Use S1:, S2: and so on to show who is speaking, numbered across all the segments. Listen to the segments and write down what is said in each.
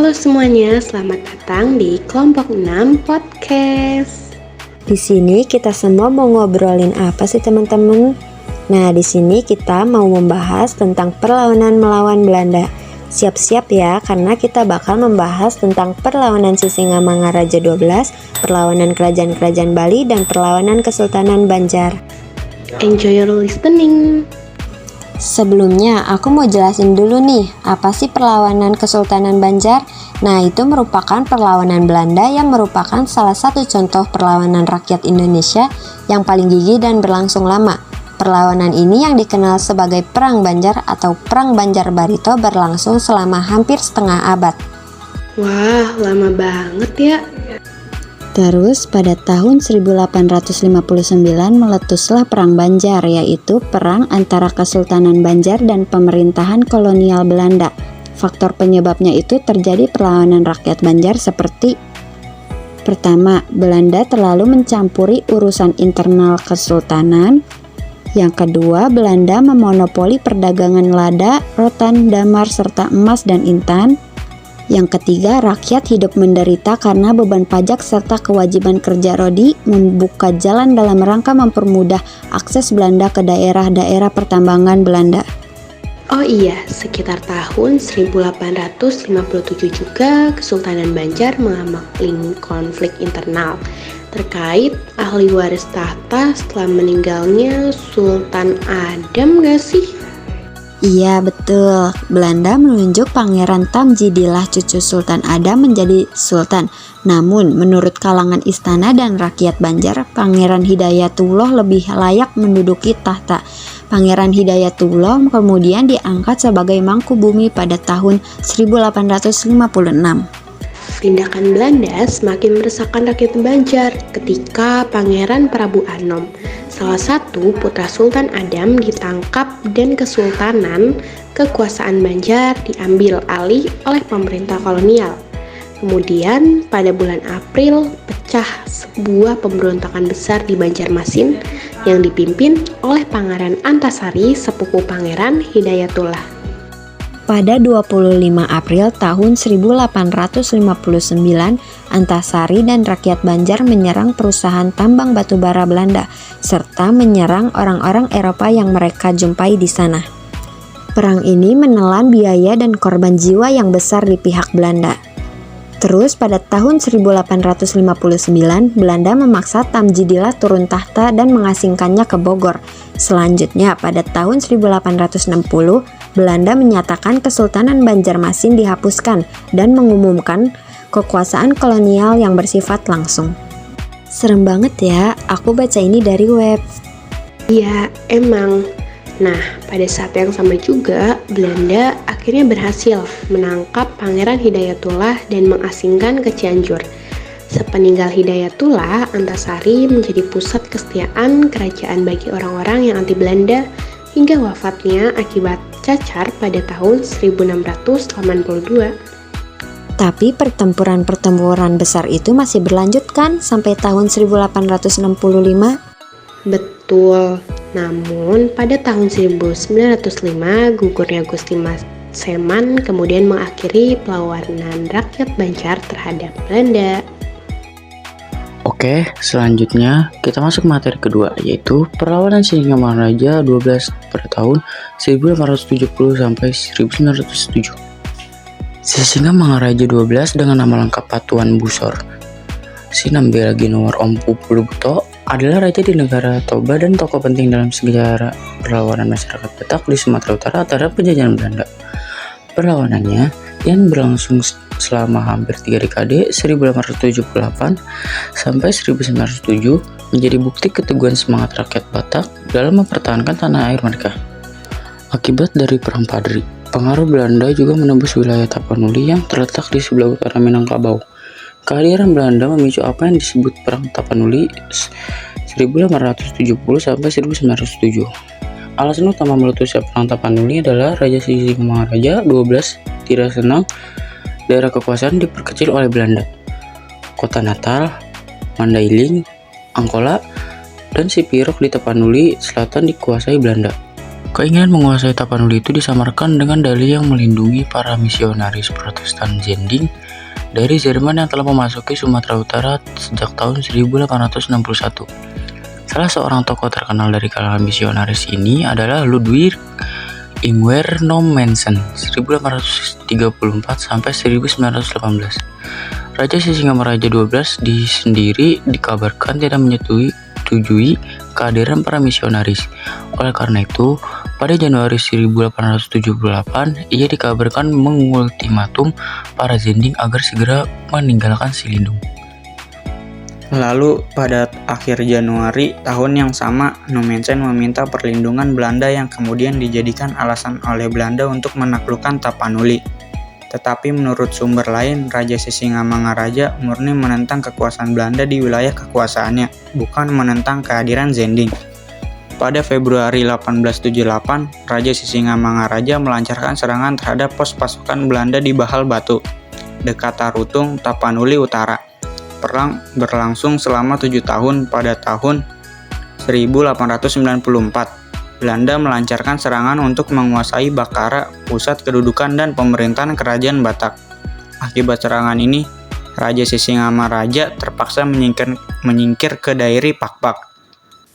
S1: Halo semuanya, selamat datang di Kelompok 6 Podcast.
S2: Di sini kita semua mau ngobrolin apa sih teman-teman? Nah, di sini kita mau membahas tentang perlawanan melawan Belanda. Siap-siap ya, karena kita bakal membahas tentang perlawanan Sisingamangaraja 12, perlawanan kerajaan-kerajaan Bali, dan perlawanan Kesultanan Banjar.
S1: Enjoy your listening.
S2: Sebelumnya, aku mau jelasin dulu nih, apa sih perlawanan Kesultanan Banjar? Nah, itu merupakan perlawanan Belanda yang merupakan salah satu contoh perlawanan rakyat Indonesia yang paling gigih dan berlangsung lama. Perlawanan ini yang dikenal sebagai Perang Banjar atau Perang Banjar Barito berlangsung selama hampir setengah abad.
S1: Wah, lama banget ya.
S2: Terus pada tahun 1859 meletuslah Perang Banjar, yaitu perang antara Kesultanan Banjar dan pemerintahan kolonial Belanda. Faktor penyebabnya itu terjadi perlawanan rakyat Banjar seperti: pertama, Belanda terlalu mencampuri urusan internal kesultanan. Yang kedua, Belanda memonopoli perdagangan lada, rotan, damar, serta emas dan intan. Yang ketiga, rakyat hidup menderita karena beban pajak serta kewajiban kerja rodi membuka jalan dalam rangka mempermudah akses Belanda ke daerah-daerah pertambangan Belanda.
S1: Oh iya, sekitar tahun 1857 juga Kesultanan Banjar mengalami konflik internal terkait ahli waris tahta setelah meninggalnya Sultan Adam gak sih?
S2: Iya betul, Belanda menunjuk Pangeran Tamjidillah cucu Sultan Adam menjadi sultan. Namun menurut kalangan istana dan rakyat Banjar, Pangeran Hidayatullah lebih layak menduduki tahta. Pangeran Hidayatullah kemudian diangkat sebagai Mangkubumi pada tahun 1856.
S1: Tindakan Belanda semakin meresahkan rakyat Banjar ketika Pangeran Prabu Anom, salah satu putra Sultan Adam, ditangkap dan kesultanan kekuasaan Banjar diambil alih oleh pemerintah kolonial. Kemudian pada bulan April pecah sebuah pemberontakan besar di Banjarmasin yang dipimpin oleh Pangeran Antasari, sepupu Pangeran Hidayatullah.
S2: Pada 25 April tahun 1859, Antasari dan rakyat Banjar menyerang perusahaan tambang batubara Belanda, serta menyerang orang-orang Eropa yang mereka jumpai di sana. Perang ini menelan biaya dan korban jiwa yang besar di pihak Belanda. Terus pada tahun 1859, Belanda memaksa Tamjidillah turun tahta dan mengasingkannya ke Bogor. Selanjutnya pada tahun 1860, Belanda menyatakan Kesultanan Banjarmasin dihapuskan dan mengumumkan kekuasaan kolonial yang bersifat langsung. Serem banget ya, aku baca ini dari web.
S1: Iya, emang. Nah, pada saat yang sama juga, Belanda akhirnya berhasil menangkap Pangeran Hidayatullah dan mengasingkan ke Cianjur. Sepeninggal Hidayatullah, Antasari menjadi pusat kesetiaan kerajaan bagi orang-orang yang anti Belanda hingga wafatnya akibat cacar pada tahun 1682.
S2: Tapi pertempuran-pertempuran besar itu masih berlanjut kan sampai tahun 1865?
S1: Betul. Namun pada tahun 1905 gugurnya Gusti Maseman kemudian mengakhiri perlawanan rakyat Banjar terhadap Belanda.
S3: Oke, selanjutnya kita masuk materi kedua, yaitu perlawanan Sisingamangaraja 12 pada tahun 1870 sampai 1907. Sisingamangaraja 12 dengan nama lengkap Patuan Busor Sinambela Ginowar Ompu Pulubuto adalah raja di negara Toba dan tokoh penting dalam sejarah perlawanan masyarakat Batak di Sumatera Utara terhadap penjajahan Belanda. Perlawanannya yang berlangsung selama hampir 3 dekade 1878 sampai 1907 menjadi bukti keteguhan semangat rakyat Batak dalam mempertahankan tanah air mereka. Akibat dari Perang Padri, pengaruh Belanda juga menembus wilayah Tapanuli yang terletak di sebelah utara Minangkabau. Kehadiran Belanda memicu apa yang disebut Perang Tapanuli 1870 sampai 1907. Alasan utama meletusnya Perang Tapanuli adalah Raja Sisingamangaraja 12 tidak senang daerah kekuasaan diperkecil oleh Belanda. Kota Natal, Mandailing, Angkola, dan Sipirok di Tapanuli Selatan dikuasai Belanda. Keinginan menguasai Tapanuli itu disamarkan dengan dalih yang melindungi para misionaris Protestan Zending dari Jerman yang telah memasuki Sumatera Utara sejak tahun 1861. Salah seorang tokoh terkenal dari kalangan misionaris ini adalah Ludwig Ingwer Nommensen 1834 sampai 1918. Raja Sisingamaraja 12 sendiri dikabarkan tidak menyetujui kehadiran para misionaris. Oleh karena itu, pada Januari 1878, ia dikabarkan mengultimatum para Zending agar segera meninggalkan Silindung.
S4: Lalu pada akhir Januari tahun yang sama, Nommensen meminta perlindungan Belanda yang kemudian dijadikan alasan oleh Belanda untuk menaklukkan Tapanuli. Tetapi menurut sumber lain, Raja Sisingamangaraja murni menentang kekuasaan Belanda di wilayah kekuasaannya, bukan menentang kehadiran Zending. Pada Februari 1878, Raja Sisingamangaraja melancarkan serangan terhadap pos pasukan Belanda di Bahal Batu, dekat Tarutung, Tapanuli Utara. Perang berlangsung selama 7 tahun. Pada tahun 1894, Belanda melancarkan serangan untuk menguasai Bakara, pusat kedudukan dan pemerintahan Kerajaan Batak. Akibat serangan ini, Raja Sisingamaraja terpaksa menyingkir ke daerah Pakpak.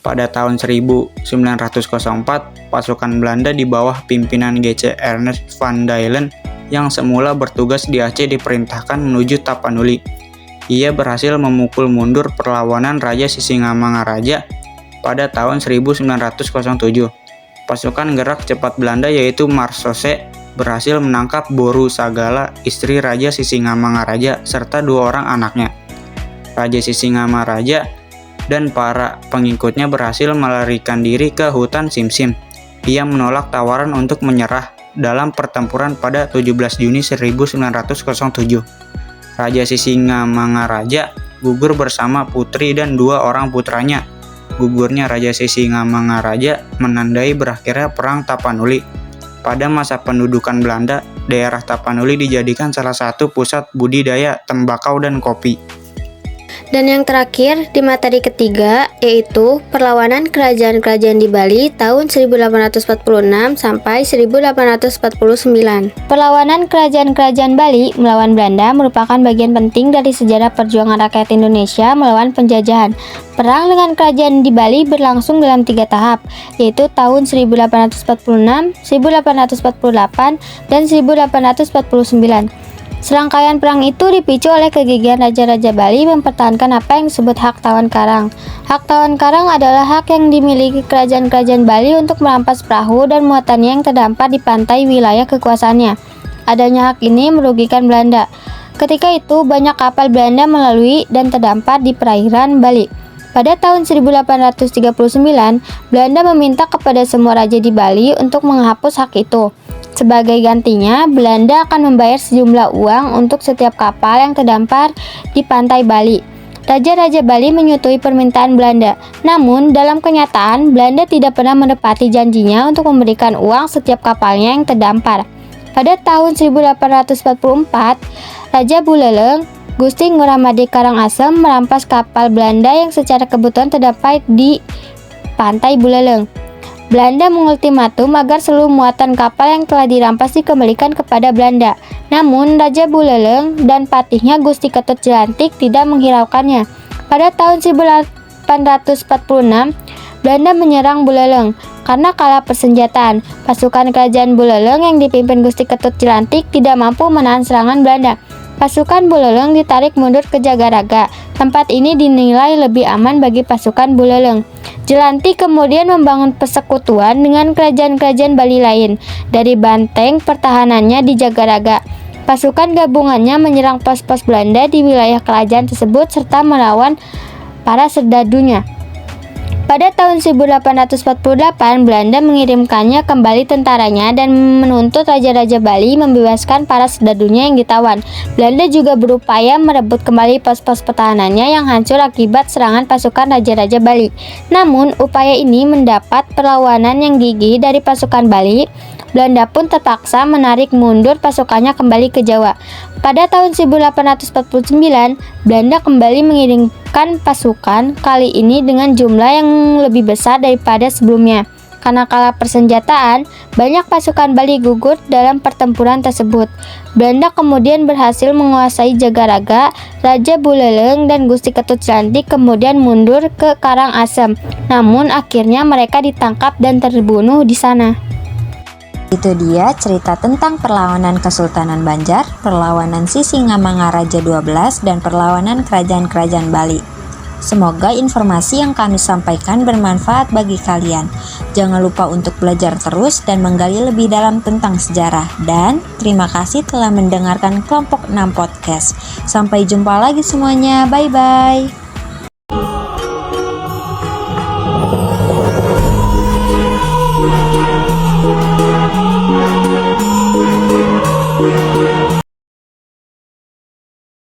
S4: Pada tahun 1904, pasukan Belanda di bawah pimpinan G.C. Ernest van Daylen yang semula bertugas di Aceh diperintahkan menuju Tapanuli. Ia berhasil memukul mundur perlawanan Raja Sisingamangaraja pada tahun 1907. Pasukan gerak cepat Belanda yaitu Marsose berhasil menangkap Boru Sagala, istri Raja Sisingamangaraja, serta 2 orang anaknya. Raja Sisingamaraja dan para pengikutnya berhasil melarikan diri ke hutan Simsim. Ia menolak tawaran untuk menyerah dalam pertempuran pada 17 Juni 1907. Raja Sisingamangaraja gugur bersama putri dan 2 orang putranya. Gugurnya Raja Sisingamangaraja menandai berakhirnya Perang Tapanuli. Pada masa pendudukan Belanda, daerah Tapanuli dijadikan salah satu pusat budidaya tembakau dan kopi.
S5: Dan yang terakhir di materi ketiga yaitu perlawanan kerajaan-kerajaan di Bali tahun 1846 sampai 1849. Perlawanan kerajaan-kerajaan Bali melawan Belanda merupakan bagian penting dari sejarah perjuangan rakyat Indonesia melawan penjajahan. Perang dengan kerajaan di Bali berlangsung dalam 3 tahap, yaitu tahun 1846, 1848, dan 1849. Serangkaian perang itu dipicu oleh kegigihan Raja-Raja Bali mempertahankan apa yang disebut hak tawan karang. Hak tawan karang adalah hak yang dimiliki kerajaan-kerajaan Bali untuk merampas perahu dan muatannya yang terdampar di pantai wilayah kekuasaannya. Adanya hak ini merugikan Belanda. Ketika itu banyak kapal Belanda melalui dan terdampar di perairan Bali. Pada tahun 1839, Belanda meminta kepada semua raja di Bali untuk menghapus hak itu. Sebagai gantinya, Belanda akan membayar sejumlah uang untuk setiap kapal yang terdampar di pantai Bali. Raja-raja Bali menyetujui permintaan Belanda. Namun, dalam kenyataan, Belanda tidak pernah menepati janjinya untuk memberikan uang setiap kapalnya yang terdampar. Pada tahun 1844, Raja Buleleng, Gusti Ngurah Madi Karangasem merampas kapal Belanda yang secara kebetulan terdampar di pantai Buleleng. Belanda mengultimatum agar seluruh muatan kapal yang telah dirampas dikembalikan kepada Belanda. Namun, Raja Buleleng dan patihnya Gusti Ketut Jelantik tidak menghiraukannya. Pada tahun 1846, Belanda menyerang Buleleng. Karena kalah persenjataan, pasukan kerajaan Buleleng yang dipimpin Gusti Ketut Jelantik tidak mampu menahan serangan Belanda. Pasukan Buleleng ditarik mundur ke Jagaraga. Tempat ini dinilai lebih aman bagi pasukan Buleleng. Jelantik kemudian membangun persekutuan dengan kerajaan-kerajaan Bali lain. Dari banteng pertahanannya di Jagaraga, pasukan gabungannya menyerang pos-pos Belanda di wilayah kerajaan tersebut serta melawan para serdadunya. Pada tahun 1848, Belanda mengirimkannya kembali tentaranya dan menuntut Raja-Raja Bali membebaskan para serdadunya yang ditawan. Belanda juga berupaya merebut kembali pos-pos pertahanannya yang hancur akibat serangan pasukan Raja-Raja Bali. Namun, upaya ini mendapat perlawanan yang gigih dari pasukan Bali. Belanda pun terpaksa menarik mundur pasukannya kembali ke Jawa. Pada tahun 1849, Belanda kembali mengirimkan pasukan, kali ini dengan jumlah yang lebih besar daripada sebelumnya. Karena kalah persenjataan, banyak pasukan Bali gugur dalam pertempuran tersebut. Belanda kemudian berhasil menguasai Jagaraga, Raja Buleleng dan Gusti Ketut Cantik kemudian mundur ke Karangasem. Namun akhirnya mereka ditangkap dan terbunuh di sana.
S2: Itu dia cerita tentang perlawanan Kesultanan Banjar, perlawanan Sisingamangaraja 12, dan perlawanan kerajaan-kerajaan Bali. Semoga informasi yang kami sampaikan bermanfaat bagi kalian. Jangan lupa untuk belajar terus dan menggali lebih dalam tentang sejarah. Dan terima kasih telah mendengarkan Kelompok 6 Podcast. Sampai jumpa lagi semuanya, bye-bye.